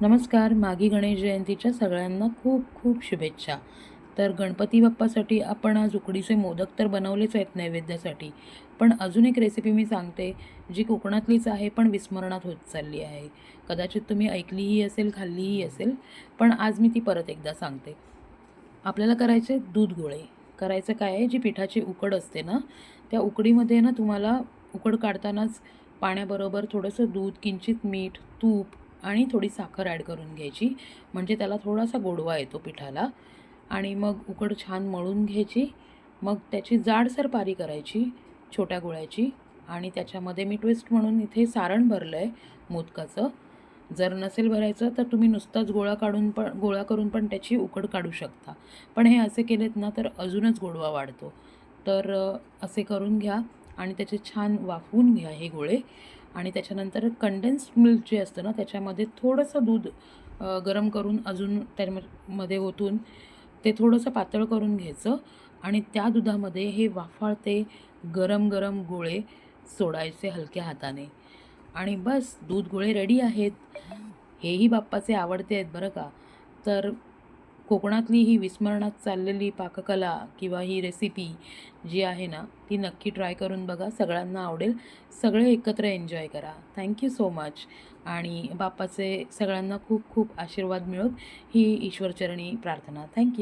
नमस्कार. मागी गणेश जयंतीच्या सगळ्यांना खूप खूप शुभेच्छा. तर गणपती बाप्पासाठी आपण आज उकडीचे मोदक तर बनवलेच आहेत नैवेद्यासाठी. पण अजून एक रेसिपी मी सांगते, जी कोकणातलीच आहे पण विस्मरणात होत चालली आहे. कदाचित तुम्ही ऐकलीही असेल, खाल्लीही असेल, पण आज मी ती परत एकदा सांगते. आपल्याला करायचे दूध गोळे. करायचं काय आहे, जी पिठाची उकड असते ना, त्या उकडीमध्ये ना तुम्हाला उकड काढतानाच पाण्याबरोबर थोडंसं दूध, किंचित मीठ, तूप आणि थोडी साखर ॲड करून घ्यायची. म्हणजे त्याला थोडासा गोडवा येतो पिठाला. आणि मग उकड छान मळून घ्यायची. मग त्याची जाडसर पारी करायची छोट्या गोळ्याची आणि त्याच्यामध्ये मी ट्विस्ट म्हणून इथे सारण भरलं आहे मोदकाचं. जर नसेल भरायचं तर तुम्ही नुसताच गोळा करून पण त्याची उकड काढू शकता. पण हे असे केलेत ना तर अजूनच गोडवा वाढतो. तर असे करून घ्या आणि त्याचे छान वाफवून घ्या हे गोळे. आणि त्याच्यानंतर कंडेन्स्ड मिल्क जे असतं ना त्याच्यामध्ये थोडंसं दूध गरम करून अजून त्यामध्ये ओतून ते थोडंसं पातळ करून घ्यायचं आणि त्या दुधामध्ये हे वाफाळते गरम गरम गोळे सोडायचे हलक्या हाताने. आणि बस दूध गोळे रेडी आहेत. हेही बाप्पाचे आवडते आहेत बरं का. तर कोकणातली ही विस्मरणात चाललेली पाककला किंवा ही रेसिपी जी आहे ना, ती नक्की ट्राय करून बघा. सगळ्यांना आवडेल. सगळे एकत्र एन्जॉय करा. Thank so much. आणि बाप्पाचे सगळ्यांना खूप खूप आशीर्वाद मिळोत ही ईश्वरचरणी प्रार्थना. थँक